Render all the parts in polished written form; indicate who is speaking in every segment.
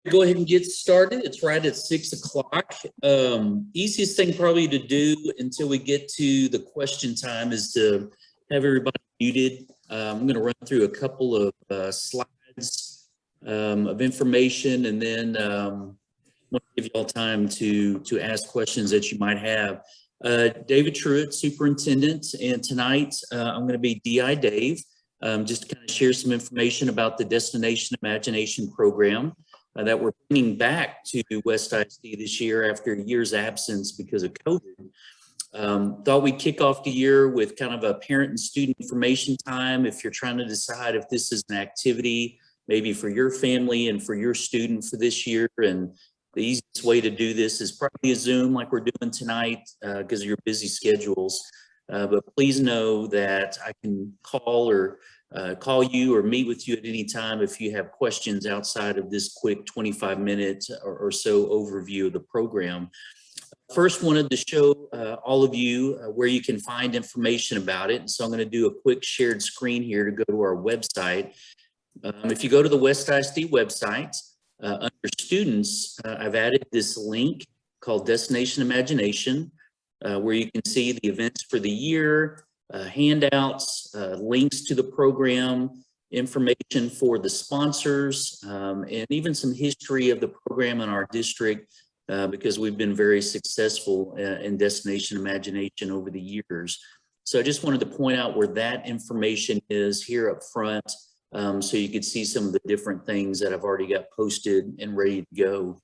Speaker 1: Go ahead and get started. It's right at 6 o'clock. Easiest thing probably to do until we get to the question time is to have everybody muted. I'm going to run through a couple of slides of information, and then want to give you all time to ask questions that you might have. David Truitt, Superintendent, and tonight I'm going to be DI Dave, just to kind of share some information about the Destination ImagiNation program that we're bringing back to West ISD this year after a year's absence because of COVID. Thought we'd kick off the year with kind of a parent and student information time. If you're trying to decide if this is an activity, maybe for your family and for your student for this year, and the easiest way to do this is probably a Zoom like we're doing tonight because of your busy schedules. But please know that I can call you or meet with you at any time if you have questions outside of this quick 25-minute or so overview of the program. First, wanted to show all of you where you can find information about it. And so I'm going to do a quick shared screen here to go to our website. If you go to the West ISD website, under students, I've added this link called Destination ImagiNation, where you can see the events for the year, handouts, links to the program, information for the sponsors, and even some history of the program in our district, because we've been very successful in Destination ImagiNation over the years. So I just wanted to point out where that information is here up front, so you could see some of the different things that I've already got posted and ready to go.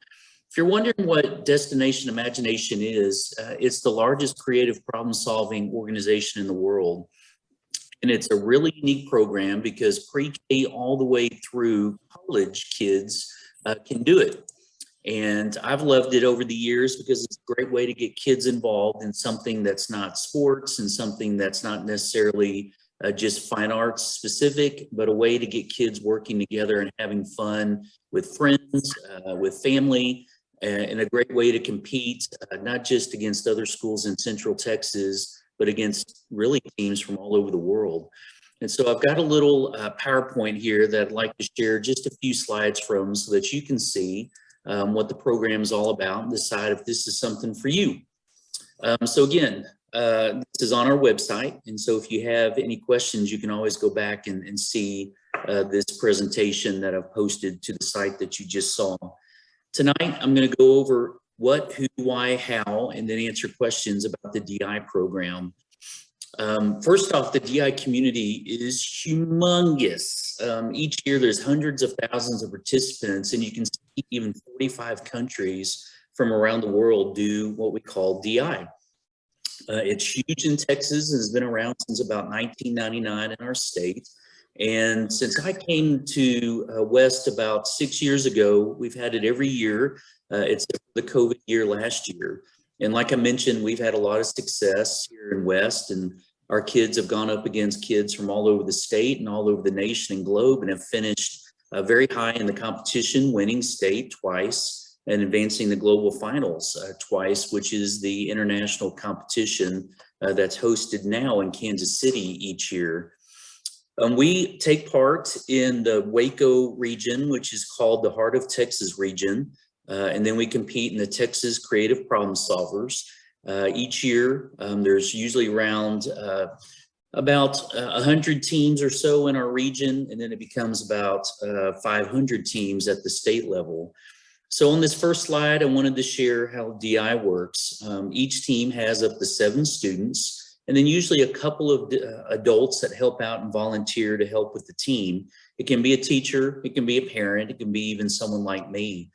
Speaker 1: If you're wondering what Destination ImagiNation is, it's the largest creative problem-solving organization in the world. And it's a really unique program because pre-K all the way through college kids can do it. And I've loved it over the years because it's a great way to get kids involved in something that's not sports and something that's not necessarily just fine arts specific, but a way to get kids working together and having fun with friends, with family, and a great way to compete, not just against other schools in Central Texas, but against really teams from all over the world. And so I've got a little PowerPoint here that I'd like to share just a few slides from so that you can see what the program is all about and decide if this is something for you. So again, this is on our website. And so if you have any questions, you can always go back and see this presentation that I've posted to the site that you just saw. Tonight, I'm going to go over what, who, why, how, and then answer questions about the DI program. First off, the DI community is humongous. Each year, there's hundreds of thousands of participants, and you can see even 45 countries from around the world do what we call DI. It's huge in Texas and has been around since about 1999 in our state. And since I came to West about 6 years ago, we've had it every year, except for the COVID year last year. And like I mentioned, we've had a lot of success here in West, and our kids have gone up against kids from all over the state and all over the nation and globe, and have finished very high in the competition, winning state twice and advancing the global finals twice, which is the international competition that's hosted now in Kansas City each year. We take part in the Waco region, which is called the Heart of Texas region, and then we compete in the Texas Creative Problem Solvers. Each year, there's usually around about 100 teams or so in our region, and then it becomes about 500 teams at the state level. So on this first slide, I wanted to share how DI works. Each team has up to 7 students, and then usually a couple of adults that help out and volunteer to help with the team. It can be a teacher, it can be a parent, it can be even someone like me,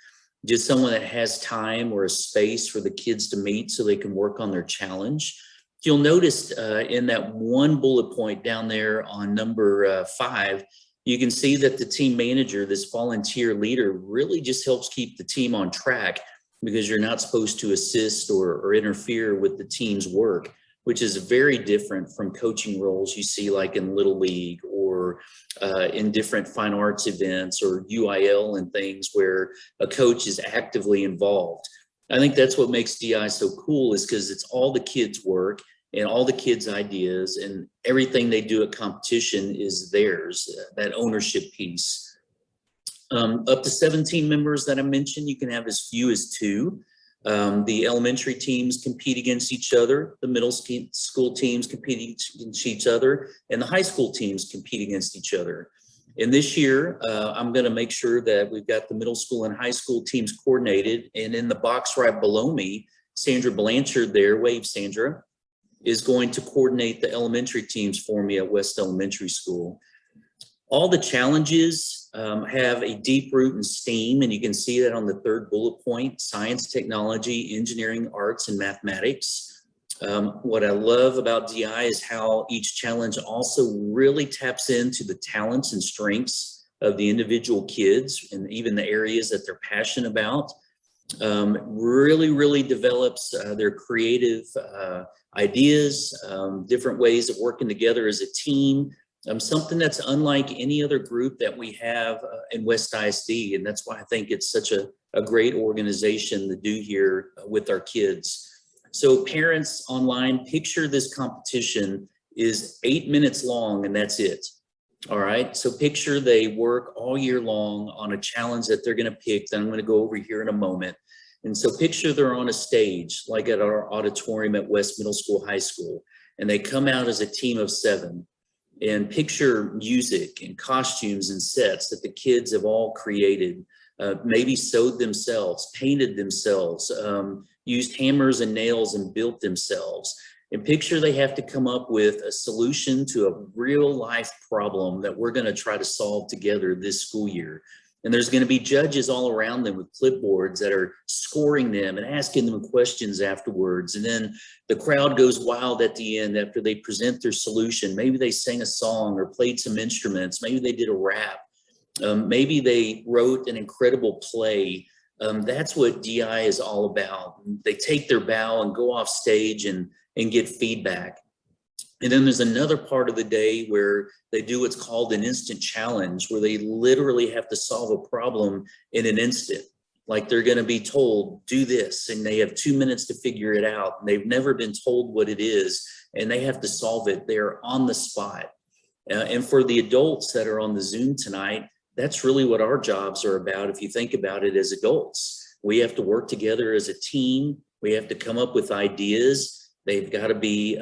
Speaker 1: just someone that has time or a space for the kids to meet so they can work on their challenge. You'll notice in that one bullet point down there on number 5, you can see that the team manager, this volunteer leader, really just helps keep the team on track, because you're not supposed to assist or interfere with the team's work, which is very different from coaching roles you see like in Little League or in different fine arts events or UIL and things where a coach is actively involved. I think that's what makes DI so cool, is because it's all the kids' work and all the kids' ideas, and everything they do at competition is theirs, that ownership piece. Up to 17 members that I mentioned, you can have as few as 2. The elementary teams compete against each other, the middle school teams compete against each other, and the high school teams compete against each other. And this year, I'm going to make sure that we've got the middle school and high school teams coordinated. And in the box right below me, Sandra Blanchard there, wave Sandra, is going to coordinate the elementary teams for me at West Elementary School. All the challenges have a deep root in STEAM, and you can see that on the 3rd bullet point: science, technology, engineering, arts, and mathematics. What I love about DI is how each challenge also really taps into the talents and strengths of the individual kids and even the areas that they're passionate about. Really develops their creative ideas, different ways of working together as a team. Something that's unlike any other group that we have in West ISD, and that's why I think it's such a great organization to do here with our kids. So parents online, picture this competition is 8 minutes long and that's it. All right, so picture they work all year long on a challenge that they're gonna pick that I'm gonna go over here in a moment. And so picture they're on a stage, like at our auditorium at West Middle School, High School, and they come out as a team of 7. And picture music and costumes and sets that the kids have all created, maybe sewed themselves, painted themselves, used hammers and nails and built themselves. And picture they have to come up with a solution to a real life problem that we're going to try to solve together this school year. And there's going to be judges all around them with clipboards that are scoring them and asking them questions afterwards. And then the crowd goes wild at the end after they present their solution. Maybe they sang a song or played some instruments. Maybe they did a rap. Maybe they wrote an incredible play. That's what DI is all about. They take their bow and go off stage and get feedback. And then there's another part of the day where they do what's called an instant challenge, where they literally have to solve a problem in an instant. Like they're going to be told, do this, and they have 2 minutes to figure it out. And they've never been told what it is, and they have to solve it. They're on the spot. And for the adults that are on the Zoom tonight, that's really what our jobs are about. If you think about it as adults, we have to work together as a team. We have to come up with ideas. They've got to be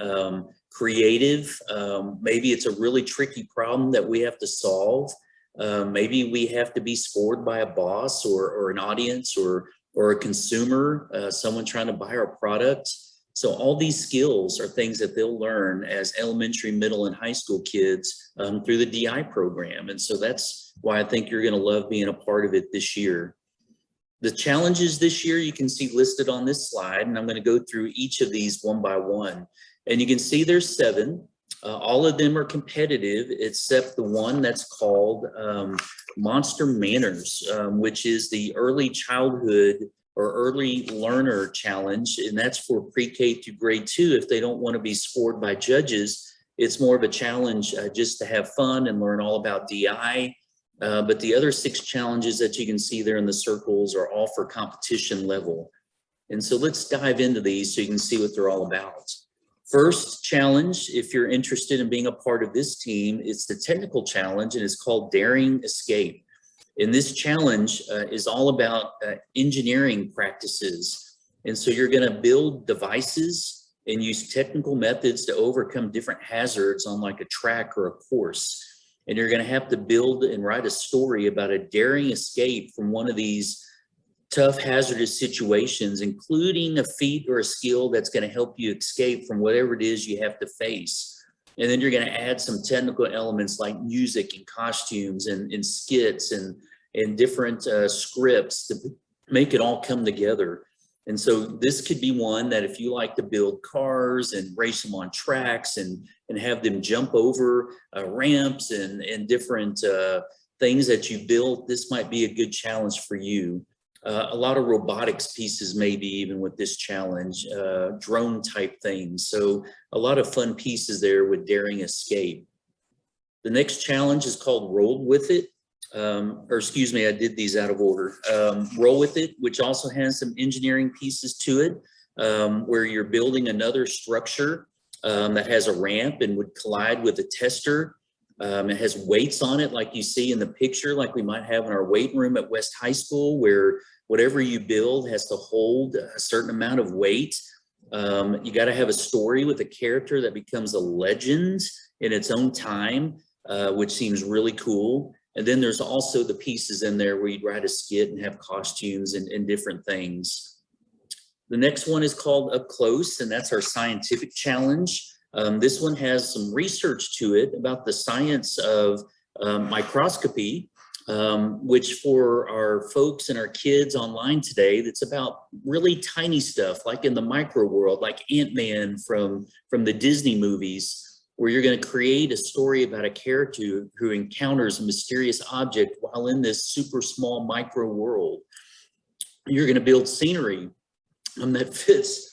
Speaker 1: creative. Maybe it's a really tricky problem that we have to solve. Maybe we have to be scored by a boss or an audience or a consumer, someone trying to buy our product. So all these skills are things that they'll learn as elementary, middle, and high school kids through the DI program. And so that's why I think you're going to love being a part of it this year. The challenges this year you can see listed on this slide, and I'm going to go through each of these one by one. And you can see there's 7. All of them are competitive except the one that's called Monster Manners, which is the early childhood or early learner challenge. And that's for pre-K through grade 2. If they don't want to be scored by judges, it's more of a challenge just to have fun and learn all about DI. But the other 6 challenges that you can see there in the circles are all for competition level. And so let's dive into these so you can see what they're all about. First challenge, if you're interested in being a part of this team, it's the technical challenge, and it's called Daring Escape. And this challenge is all about engineering practices. And so you're going to build devices and use technical methods to overcome different hazards on like a track or a course. And you're going to have to build and write a story about a daring escape from one of these tough, hazardous situations, including a feat or a skill that's going to help you escape from whatever it is you have to face. And then you're going to add some technical elements like music and costumes and skits and different scripts to make it all come together. And so this could be one that if you like to build cars and race them on tracks and have them jump over ramps and different things that you built, this might be a good challenge for you. A lot of robotics pieces, maybe even with this challenge, drone type things. So a lot of fun pieces there with Daring Escape. The next challenge is called Roll With It. Or excuse me, I did these out of order. Roll With It, which also has some engineering pieces to it, where you're building another structure that has a ramp and would collide with a tester. It has weights on it like you see in the picture, like we might have in our weight room at West High School, where whatever you build has to hold a certain amount of weight. You got to have a story with a character that becomes a legend in its own time, which seems really cool. And then there's also the pieces in there where you'd write a skit and have costumes and different things. The next one is called Up Close, and that's our scientific challenge. This one has some research to it about the science of microscopy, which for our folks and our kids online today, that's about really tiny stuff, like in the micro world, like Ant-Man from the Disney movies, where you're going to create a story about a character who encounters a mysterious object while in this super small micro world. You're going to build scenery that fits,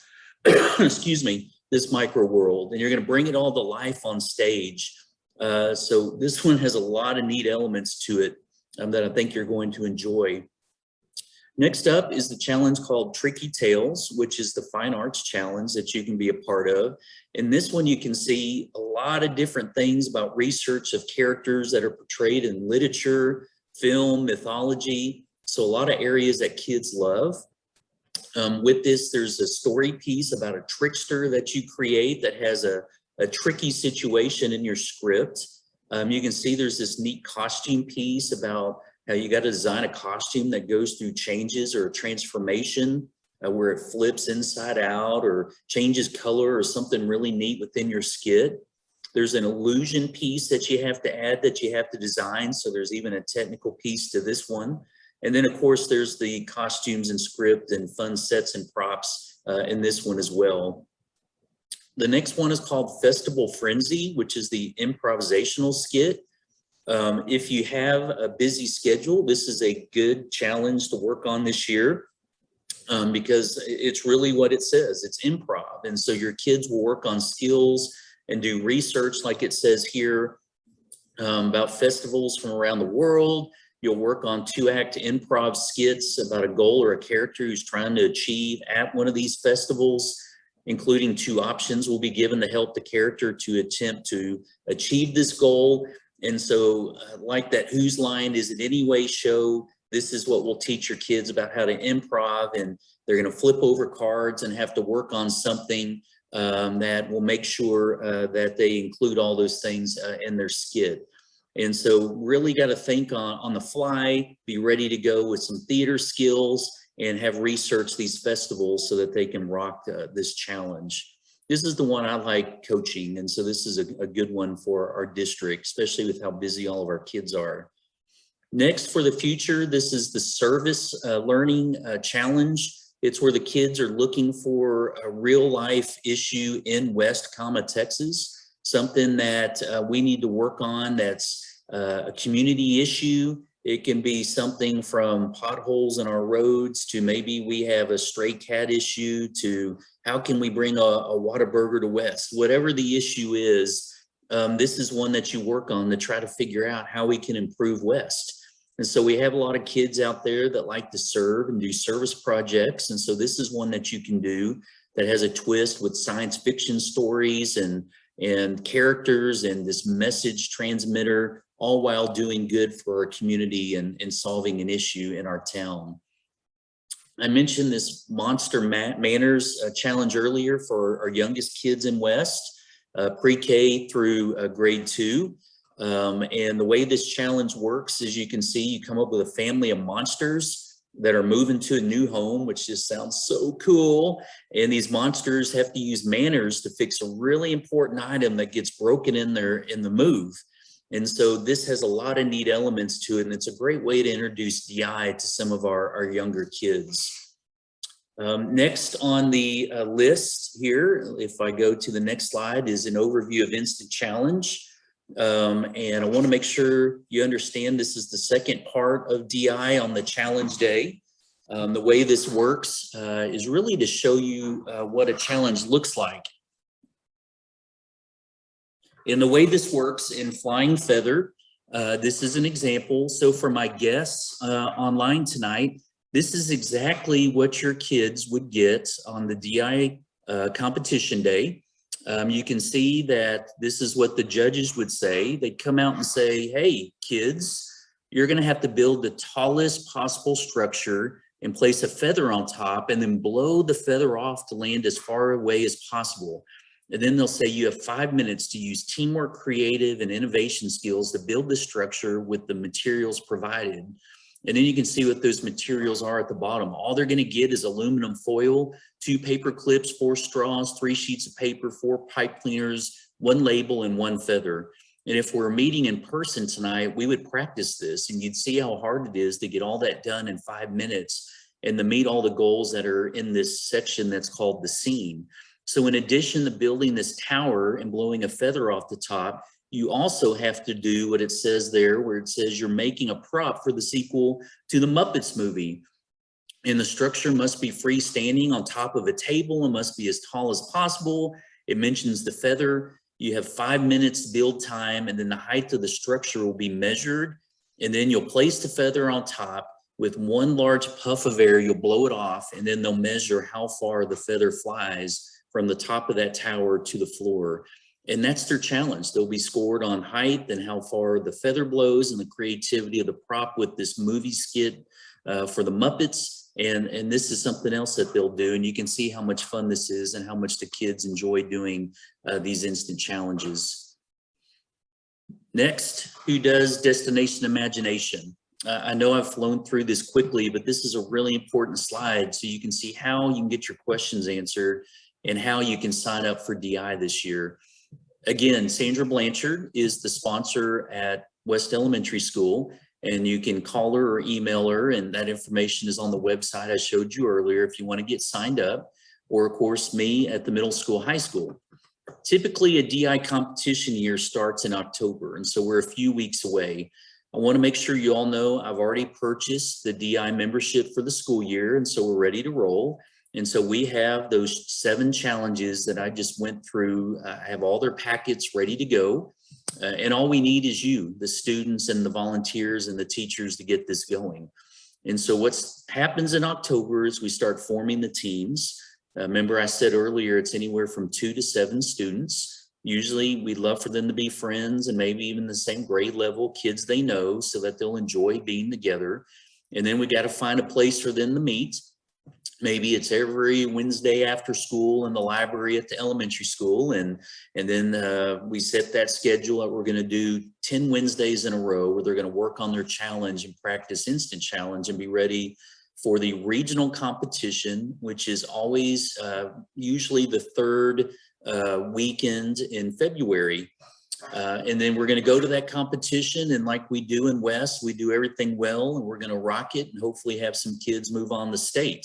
Speaker 1: excuse me, this micro world, and you're going to bring it all to life on stage. So this one has a lot of neat elements to it that I think you're going to enjoy. Next up is the challenge called Tricky Tales, which is the fine arts challenge that you can be a part of. In this one, you can see a lot of different things about research of characters that are portrayed in literature, film, mythology. So a lot of areas that kids love. With this, there's a story piece about a trickster that you create that has a tricky situation in your script. You can see there's this neat costume piece about how you got to design a costume that goes through changes or a transformation where it flips inside out or changes color or something really neat within your skit. There's an illusion piece that you have to add, that you have to design. So there's even a technical piece to this one. And then, of course, there's the costumes and script and fun sets and props in this one as well. The next one is called Festival Frenzy, which is the improvisational skit. If you have a busy schedule, this is a good challenge to work on this year because it's really what it says. It's improv. And so your kids will work on skills and do research, like it says here, about festivals from around the world. You'll work on 2-act improv skits about a goal or a character who's trying to achieve at one of these festivals, including 2 options will be given to help the character to attempt to achieve this goal. And so like that Whose Line Is It Anyway show, this is what will teach your kids about how to improv, and they're going to flip over cards and have to work on something that will make sure that they include all those things in their skit. And so really got to think on the fly, be ready to go with some theater skills, and have researched these festivals so that they can rock this challenge. This is the one I like coaching, and so this is a good one for our district, especially with how busy all of our kids are. Next, for the future, this is the service learning challenge. It's where the kids are looking for a real life issue in West, Texas, something that we need to work on that's a community issue. It can be something from potholes in our roads to maybe we have a stray cat issue to how can we bring a Whataburger to West. Whatever the issue is, this is one that you work on to try to figure out how we can improve West. And so we have a lot of kids out there that like to serve and do service projects. And so this is one that you can do that has a twist with science fiction stories and characters and this message transmitter, all while doing good for our community and solving an issue in our town. I mentioned this Monster Manners challenge earlier for our youngest kids in West, pre-K through grade 2. And the way this challenge works, as you can see, you come up with a family of monsters that are moving to a new home, which just sounds so cool. And these monsters have to use manners to fix a really important item that gets broken in the move. And so this has a lot of neat elements to it, and it's a great way to introduce DI to some of our younger kids. Next on the list here, if I go to the next slide, is an overview of Instant Challenge. And I want to make sure you understand this is the second part of DI on the challenge day. The way this works is really to show you what a challenge looks like. And the way this works in Flying Feather, this is an example. So for my guests online tonight, this is exactly what your kids would get on the DI competition day. You can see that this is what the judges would say. They'd come out and say, hey, kids, you're going to have to build the tallest possible structure and place a feather on top and then blow the feather off to land as far away as possible. And then they'll say you have 5 minutes to use teamwork, creative, and innovation skills to build the structure with the materials provided. And then you can see what those materials are at the bottom. All they're going to get is aluminum foil, 2 paper clips, 4 straws, 3 sheets of paper, 4 pipe cleaners, 1 label, and 1 feather. And if we're meeting in person tonight, we would practice this, and you'd see how hard it is to get all that done in 5 minutes and to meet all the goals that are in this section that's called the scene. So in addition to building this tower and blowing a feather off the top, you also have to do what it says there, where it says you're making a prop for the sequel to the Muppets movie. And the structure must be freestanding on top of a table and must be as tall as possible. It mentions the feather. You have 5 minutes build time, and then the height of the structure will be measured. And then you'll place the feather on top. With 1 large puff of air, you'll blow it off, and then they'll measure how far the feather flies from the top of that tower to the floor. And that's their challenge. They'll be scored on height and how far the feather blows and the creativity of the prop with this movie skit for the Muppets. And this is something else that they'll do. And you can see how much fun this is and how much the kids enjoy doing these instant challenges. Next, who does Destination ImagiNation? I know I've flown through this quickly, but this is a really important slide so you can see how you can get your questions answered and how you can sign up for DI this year. Again, Sandra Blanchard is the sponsor at West Elementary School, and you can call her or email her, and that information is on the website I showed you earlier if you want to get signed up, or of course me at the middle school, high school. Typically a DI competition year starts in October, and so we're a few weeks away. I want to make sure you all know I've already purchased the DI membership for the school year, and so we're ready to roll. And so we have those 7 challenges that I just went through. I have all their packets ready to go. And all we need is you, the students and the volunteers and the teachers, to get this going. And so what happens in October is we start forming the teams. Remember I said earlier, it's anywhere from 2 to 7 students. Usually we'd love for them to be friends and maybe even the same grade level, kids they know, so that they'll enjoy being together. And then we got to find a place for them to meet. Maybe it's every Wednesday after school in the library at the elementary school. And then we set that schedule that we're going to do 10 Wednesdays in a row where they're going to work on their challenge and practice instant challenge and be ready for the regional competition, which is always usually the 3rd weekend in February. And then we're going to go to that competition, and like we do in West, we do everything well, and we're going to rock it and hopefully have some kids move on to state.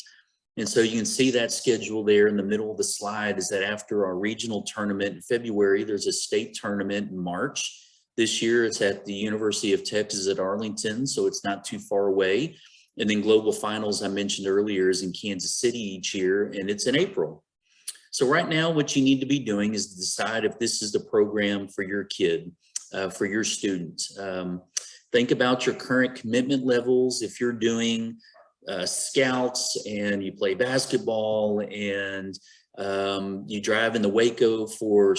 Speaker 1: And so you can see that schedule there in the middle of the slide is that after our regional tournament in February, there's a state tournament in March. This year it's at the University of Texas at Arlington, so it's not too far away. And then global finals I mentioned earlier is in Kansas City each year, and it's in April. So right now what you need to be doing is decide if this is the program for your kid, for your student. Think about your current commitment levels. If you're doing scouts and you play basketball and you drive in the Waco for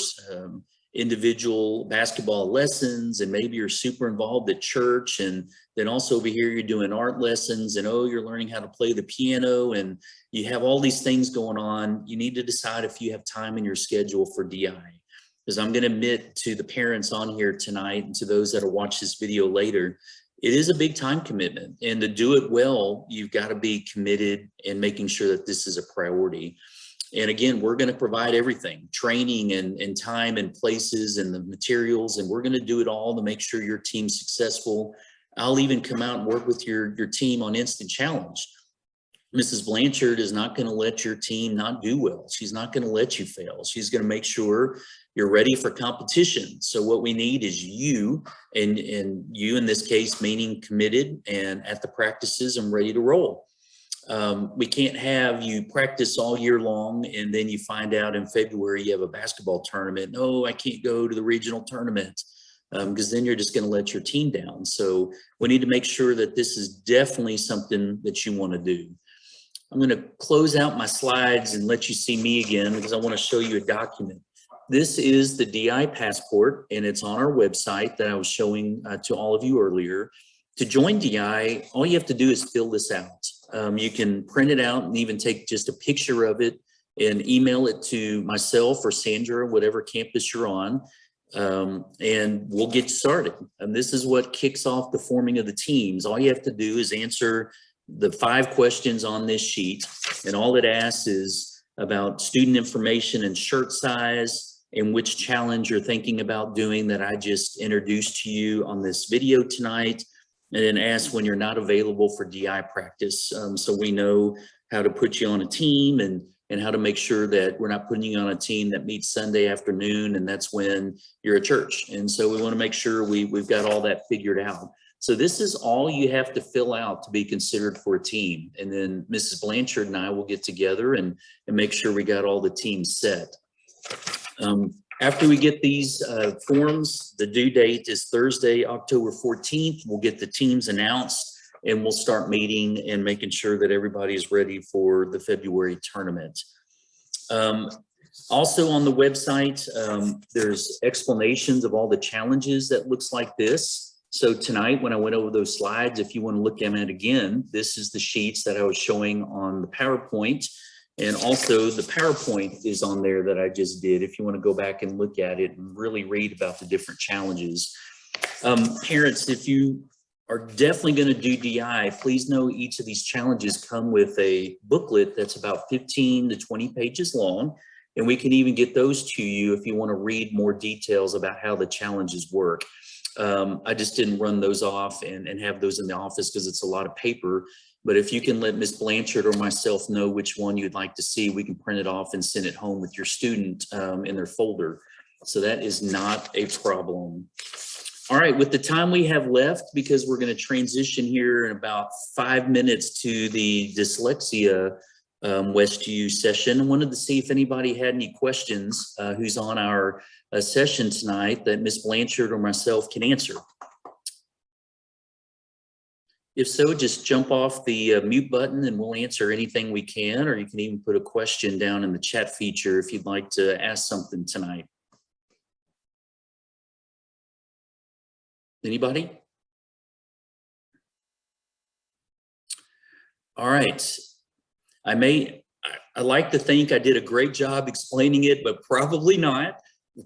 Speaker 1: individual basketball lessons, and maybe you're super involved at church, and then also over here you're doing art lessons, and oh, you're learning how to play the piano, and you have all these things going on. You need to decide if you have time in your schedule for DI, because I'm going to admit to the parents on here tonight and to those that will watch this video later, it is a big time commitment, and to do it well, you've got to be committed and making sure that this is a priority. And again, we're going to provide everything, training and time and places and the materials, and we're going to do it all to make sure your team's successful. I'll even come out and work with your team on instant challenge. Mrs. Blanchard is not going to let your team not do well. She's not going to let you fail. She's going to make sure you're ready for competition. So what we need is you, and you in this case, meaning committed and at the practices and ready to roll. We can't have you practice all year long and then you find out in February you have a basketball tournament. No, I can't go to the regional tournament, because then you're just going to let your team down. So we need to make sure that this is definitely something that you want to do. I'm going to close out my slides and let you see me again, because I want to show you a document. This is the DI passport, and it's on our website that I was showing to all of you earlier. To join DI, all you have to do is fill this out. You can print it out and even take just a picture of it and email it to myself or Sandra, whatever campus you're on, and we'll get you started. And this is what kicks off the forming of the teams. All you have to do is answer the 5 questions on this sheet, and all it asks is about student information and shirt size and which challenge you're thinking about doing that I just introduced to you on this video tonight, and then ask when you're not available for DI practice, so we know how to put you on a team and how to make sure that we're not putting you on a team that meets Sunday afternoon and that's when you're at church. And so we want to make sure we've got all that figured out. So this is all you have to fill out to be considered for a team. And then Mrs. Blanchard and I will get together and make sure we got all the teams set. After we get these forms, the due date is Thursday, October 14th. We'll get the teams announced and we'll start meeting and making sure that everybody is ready for the February tournament. Also on the website, there's explanations of all the challenges that looks like this. So tonight, when I went over those slides, if you want to look at it again, this is the sheets that I was showing on the PowerPoint. And also the PowerPoint is on there that I just did, if you want to go back and look at it and really read about the different challenges. Parents, if you are definitely going to do DI, please know each of these challenges come with a booklet that's about 15 to 20 pages long. And we can even get those to you if you want to read more details about how the challenges work. I just didn't run those off and have those in the office because it's a lot of paper. But if you can let Ms. Blanchard or myself know which one you'd like to see, we can print it off and send it home with your student in their folder. So that is not a problem. All right, with the time we have left, because we're going to transition here in about 5 minutes to the dyslexia West U session, I wanted to see if anybody had any questions who's on our session tonight that Ms. Blanchard or myself can answer. If so, just jump off the mute button and we'll answer anything we can, or you can even put a question down in the chat feature if you'd like to ask something tonight. Anybody? All right. I like to think I did a great job explaining it, but probably not.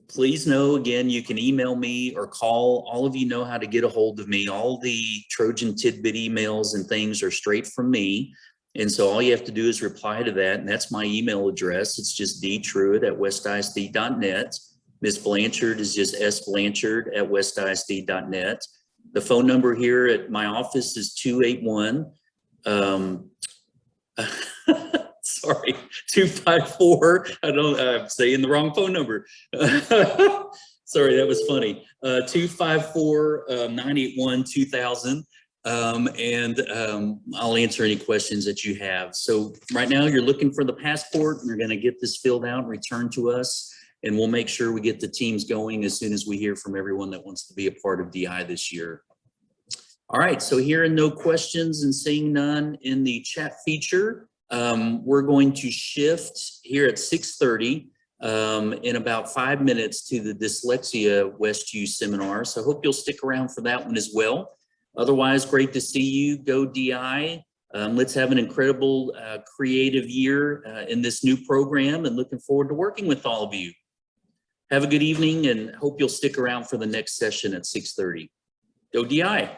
Speaker 1: Please know, again, you can email me or call. All of you know how to get a hold of me. All the Trojan tidbit emails and things are straight from me. And so all you have to do is reply to that. And that's my email address. It's just dtruitt@westisd.net. Ms. Blanchard is just sblanchard@westisd.net. The phone number here at my office is 281, sorry, 254. I'm saying the wrong phone number. Sorry, that was funny. 254-981-2000. I'll answer any questions that you have. So right now you're looking for the passport and you're going to get this filled out and returned to us. And we'll make sure we get the teams going as soon as we hear from everyone that wants to be a part of DI this year. All right, so hearing no questions and seeing none in the chat feature, we're going to shift here at 6:30 in about 5 minutes to the Dyslexia West U seminar. So I hope you'll stick around for that one as well. Otherwise, great to see you. Go DI. Let's have an incredible creative year in this new program, and looking forward to working with all of you. Have a good evening and hope you'll stick around for the next session at 6:30. Go DI.